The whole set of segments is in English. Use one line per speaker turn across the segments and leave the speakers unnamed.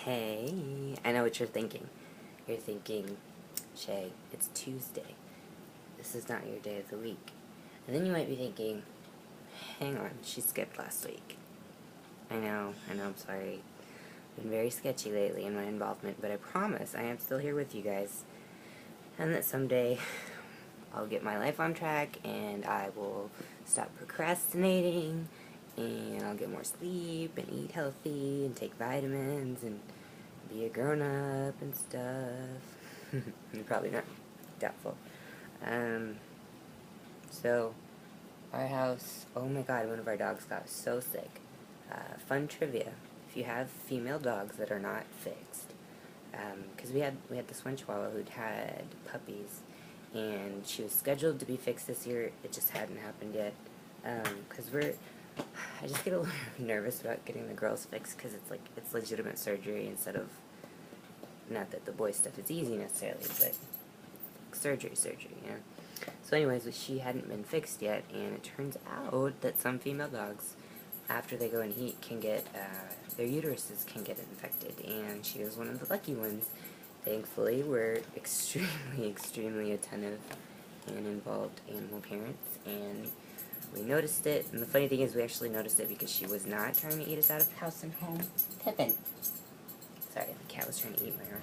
Hey, I know what you're thinking. You're thinking, Shay, it's Tuesday. This is not your day of the week. And then you might be thinking, hang on, she skipped last week. I know, I'm sorry. Been very sketchy lately in my involvement, but I promise I am still here with you guys. And that someday I'll get my life on track and I will stop procrastinating and I'll get more sleep and eat healthy and take vitamins and be a grown-up and stuff. You're probably not. Doubtful. So, our house, oh my god, one of our dogs got so sick. Fun trivia. If you have female dogs that are not fixed, because we had this one Chihuahua who'd had puppies, and she was scheduled to be fixed this year. It just hadn't happened yet. Because I just get a little nervous about getting the girls fixed, because it's legitimate surgery instead of, not that the boy stuff is easy necessarily, but surgery, you know. So anyways, she hadn't been fixed yet, and it turns out that some female dogs, after they go in heat, can get, their uteruses can get infected, and she was one of the lucky ones. Thankfully, we're extremely attentive and involved animal parents, and we noticed it. And the funny thing is, we actually noticed it because she was not trying to eat us out of house and home. Pippin. Sorry, the cat was trying to eat my arm.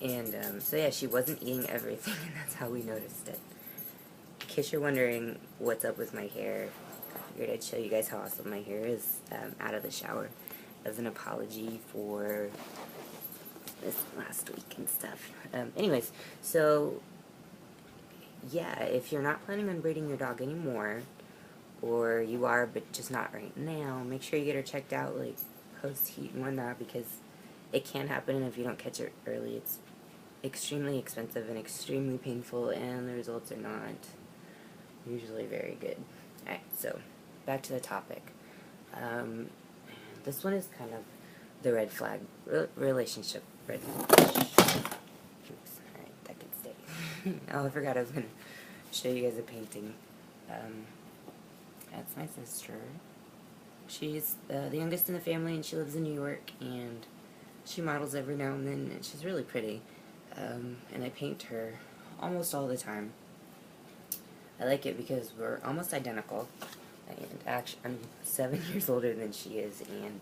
And so yeah, she wasn't eating everything, and that's how we noticed it. In case you're wondering what's up with my hair, I figured I'd show you guys how awesome my hair is out of the shower, as an apology for this last week and stuff. Anyways, so yeah, if you're not planning on breeding your dog anymore, or you are but just not right now, make sure you get her checked out like post-heat and whatnot, because it can happen, and if you don't catch it early, it's extremely expensive and extremely painful, and the results are not usually very good. Alright, so back to the topic. This one is kind of the red flag relationship. Red flag. Oops, alright, that can stay. Oh, I forgot I was going to show you guys a painting. That's my sister. She's the youngest in the family, and she lives in New York, and she models every now and then, and she's really pretty. And I paint her almost all the time. I like it because we're almost identical, and actually I'm 7 years older than she is, and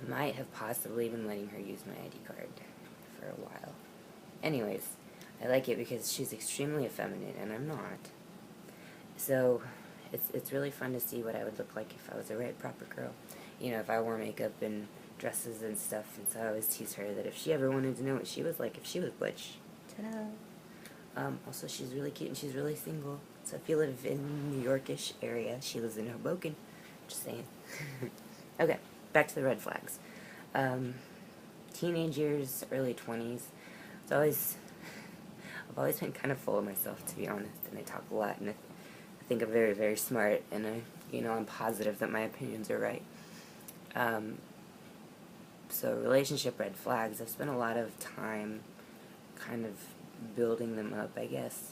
I might have possibly been letting her use my ID card for a while. Anyways, I like it because she's extremely effeminate, and I'm not. So it's really fun to see what I would look like if I was a right proper girl. You know, if I wore makeup and dresses and stuff, and so I always tease her that if she ever wanted to know what she was like if she was butch, ta-da! Also, she's really cute and she's really single, so if you live in New Yorkish area, she lives in Hoboken, just saying. Okay, back to the red flags. Teenage years, early 20s, I've always been kind of full of myself, to be honest, and I talk a lot, and I think I'm very, very smart, and I'm positive that my opinions are right. So relationship red flags, I've spent a lot of time kind of building them up, I guess.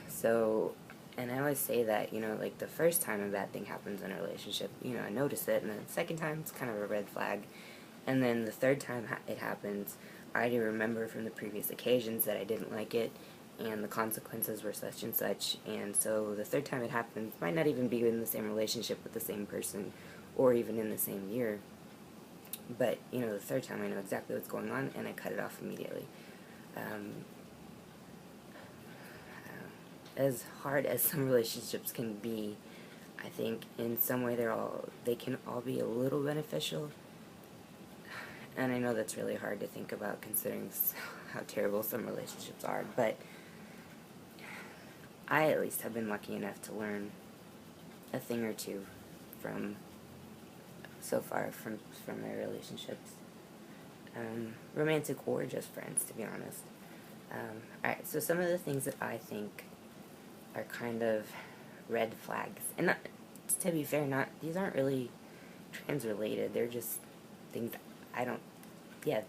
So, and I always say that, like the first time a bad thing happens in a relationship, I notice it, and then the second time it's kind of a red flag. And then the third time it happens, I already remember from the previous occasions that I didn't like it, and the consequences were such and such, and so the third time it happens might not even be in the same relationship with the same person, or even in the same year. But, the third time I know exactly what's going on, and I cut it off immediately. As hard as some relationships can be, I think in some way they can all be a little beneficial. And I know that's really hard to think about considering how terrible some relationships are, but I at least have been lucky enough to learn a thing or two so far from my relationships. Romantic or just friends, to be honest. Alright, so some of the things that I think are kind of red flags, and not, to be fair, these aren't really trans-related, they're just things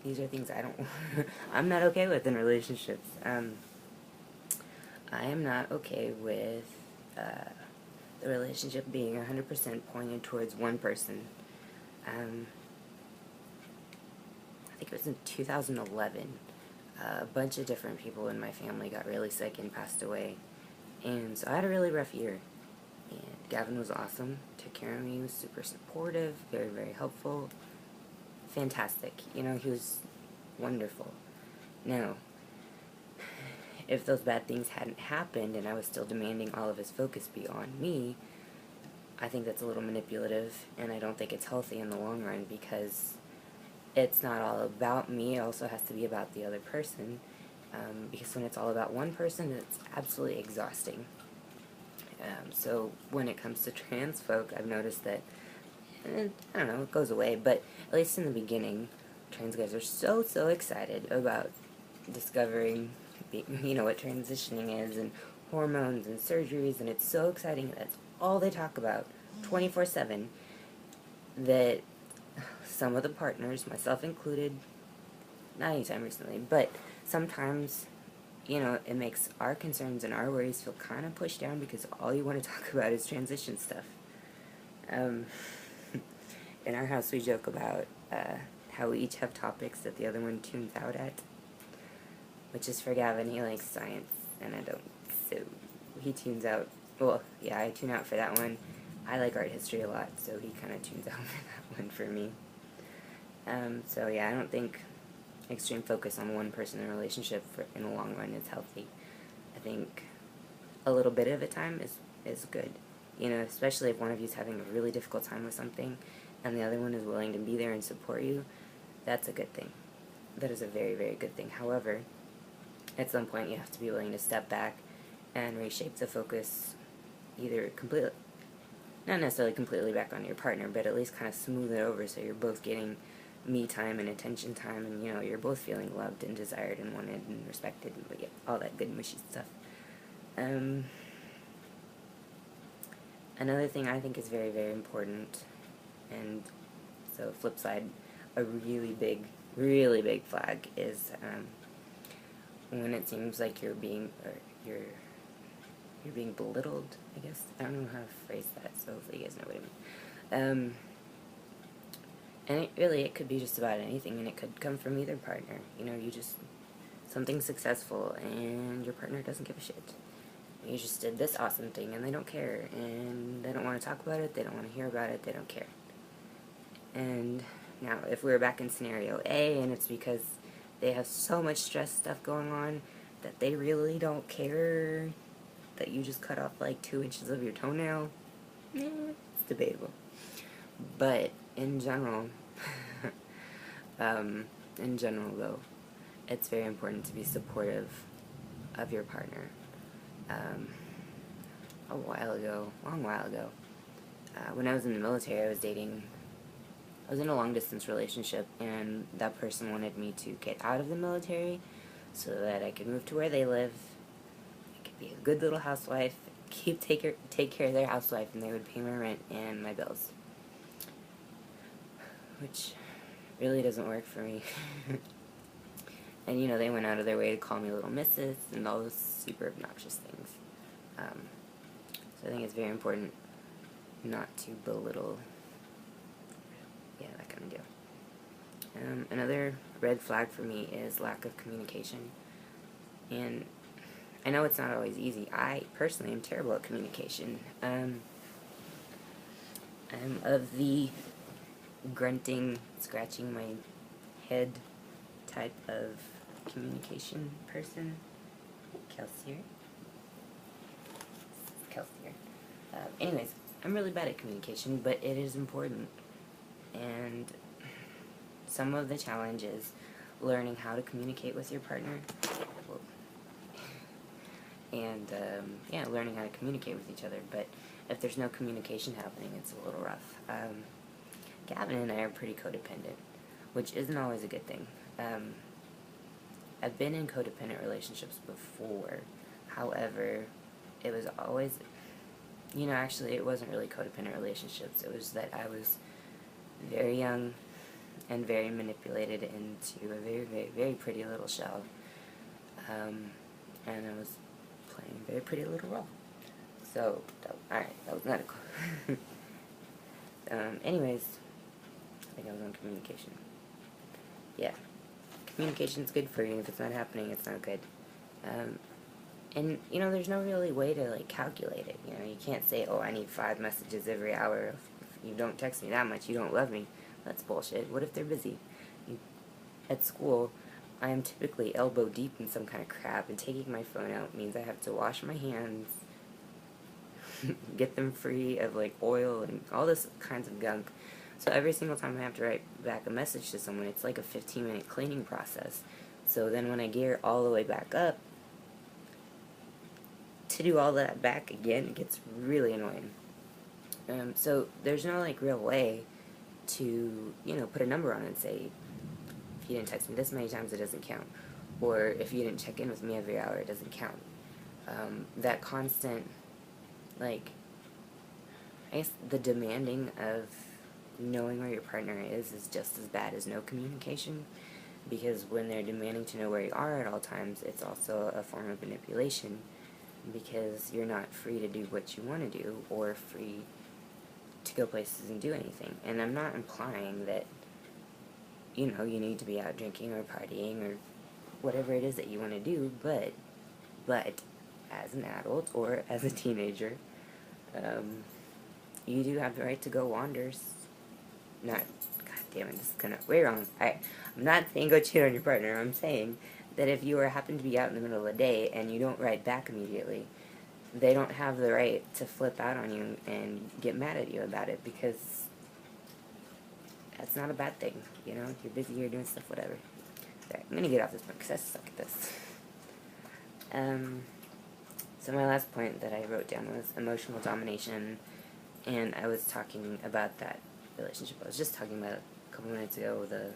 these are things I don't, I'm not okay with in relationships. I am not okay with the relationship being 100% pointed towards one person. I think it was in 2011, a bunch of different people in my family got really sick and passed away, and so I had a really rough year, and Gavin was awesome, took care of me, he was super supportive, very, very helpful, fantastic, you know, he was wonderful. Now, if those bad things hadn't happened and I was still demanding all of his focus be on me, I think that's a little manipulative, and I don't think it's healthy in the long run, because it's not all about me, it also has to be about the other person, because when it's all about one person, it's absolutely exhausting. So when it comes to trans folk, I've noticed that, I don't know, it goes away, but at least in the beginning, trans guys are so excited about discovering, you know, what transitioning is, and hormones and surgeries, and it's so exciting. That's all they talk about 24/7, that some of the partners, myself included, not anytime recently, but sometimes, you know, it makes our concerns and our worries feel kind of pushed down, because all you want to talk about is transition stuff. In our house, we joke about how we each have topics that the other one tunes out at, which is for Gavin. He likes science, and I don't, so he tunes out. Well, yeah, I tune out for that one. I like art history a lot, so he kind of tunes out for that one for me. So yeah, I don't think extreme focus on one person in a relationship in the long run is healthy. I think a little bit of a time is good. You know, especially if one of you is having a really difficult time with something and the other one is willing to be there and support you, that's a good thing. That is a very, very good thing. However, at some point you have to be willing to step back and reshape the focus, either completely, not necessarily completely back on your partner, but at least kind of smooth it over so you're both getting me time and attention time, and, you know, you're both feeling loved and desired and wanted and respected, and yeah, all that good mushy stuff. Another thing I think is very, very important, and so flip side, a really big flag is when it seems like you're being belittled, I guess. I don't know how to phrase that, so hopefully you guys know what I mean. And it could be just about anything, and it could come from either partner. You know, you just, something successful, and your partner doesn't give a shit. You just did this awesome thing, and they don't care, and they don't want to talk about it, they don't want to hear about it, they don't care. And now, if we were back in scenario A, and it's because they have so much stress stuff going on that they really don't care that you just cut off like 2 inches of your toenail, it's debatable. But in general, though, it's very important to be supportive of your partner. A long while ago, when I was in the military, I was in a long-distance relationship, and that person wanted me to get out of the military so that I could move to where they live, I could be a good little housewife, take care of their housewife, and they would pay my rent and my bills. Which really doesn't work for me. And, you know, they went out of their way to call me Little Missus and all those super obnoxious things. So I think it's very important not to belittle, that kind of deal. Another red flag for me is lack of communication. And I know it's not always easy. I personally am terrible at communication. I'm of the grunting, scratching my head type of communication person. Kelsier. Anyways, I'm really bad at communication, but it is important. And some of the challenge is learning how to communicate with your partner. And, learning how to communicate with each other. But if there's no communication happening, it's a little rough. Gavin and I are pretty codependent, which isn't always a good thing. I've been in codependent relationships before. However, it was always, actually it wasn't really codependent relationships. It was that I was very young and very manipulated into a very, very, very pretty little shell. And I was playing a very pretty little role. So, alright, that was medical. Anyways, think I was on communication. Yeah. Communication's good for you. If it's not happening, it's not good. And, you know, there's no really way to, like, calculate it. You know, you can't say, oh, I need 5 messages every hour. If you don't text me that much, you don't love me. That's bullshit. What if they're busy? At school, I am typically elbow deep in some kind of crap, and taking my phone out means I have to wash my hands, get them free of, like, oil and all this kinds of gunk. So every single time I have to write back a message to someone, it's like a 15-minute cleaning process. So then when I gear all the way back up, to do all that back again, it gets really annoying. So there's no, like, real way to, you know, put a number on it and say, if you didn't text me this many times, it doesn't count. Or if you didn't check in with me every hour, it doesn't count. That constant, like, I guess the demanding of knowing where your partner is just as bad as no communication, because when they're demanding to know where you are at all times, it's also a form of manipulation, because you're not free to do what you want to do, or free to go places and do anything. And I'm not implying that, you know, you need to be out drinking or partying or whatever it is that you want to do, but as an adult or as a teenager, you do have the right to go wander. Not, god damn it, this is kind of way wrong. I'm not saying go cheat on your partner. I'm saying that if you happen to be out in the middle of the day and you don't write back immediately, they don't have the right to flip out on you and get mad at you about it, because that's not a bad thing, you know? You're busy, you're doing stuff, whatever. Right, I'm gonna get off this point because I suck at this. So my last point that I wrote down was emotional domination, and I was talking about that relationship I was just talking about a couple minutes ago, the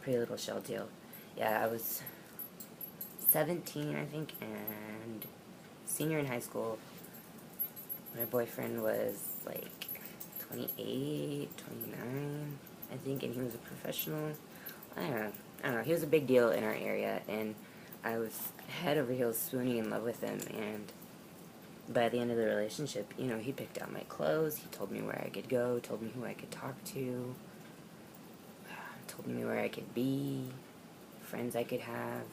Pretty Little Shell deal. Yeah, I was 17, I think, and senior in high school. My boyfriend was like 28, 29, I think, and he was a professional. I don't know, he was a big deal in our area, and I was head over heels swooning in love with him, and by the end of the relationship, you know, he picked out my clothes, he told me where I could go, told me who I could talk to, told me where I could be, friends I could have,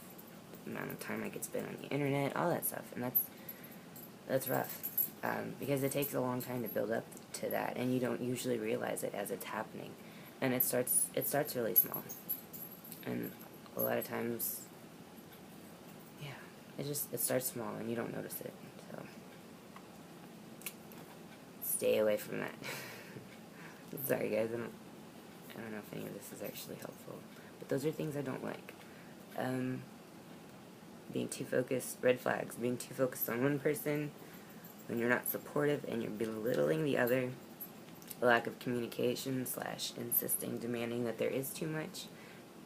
the amount of time I could spend on the internet, all that stuff, and that's rough, because it takes a long time to build up to that, and you don't usually realize it as it's happening, and it starts really small, and a lot of times, yeah, it starts small, and you don't notice it, so stay away from that. Sorry guys, I don't know if any of this is actually helpful, but those are things I don't like. Being too focused, red flags, being too focused on one person when you're not supportive and you're belittling the other, a lack of communication / insisting, demanding that there is too much.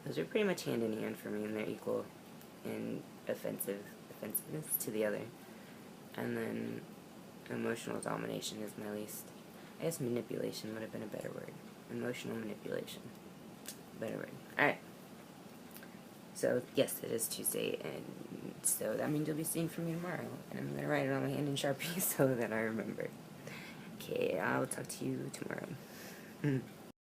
Those are pretty much hand in hand for me, and they're equal in offensiveness to the other. And then emotional domination is my least. I guess manipulation would have been a better word. Emotional manipulation. Better word. Alright. So, yes, it is Tuesday, and so that means you'll be seeing from me tomorrow. And I'm going to write it on my hand in Sharpie so that I remember. Okay, I'll talk to you tomorrow.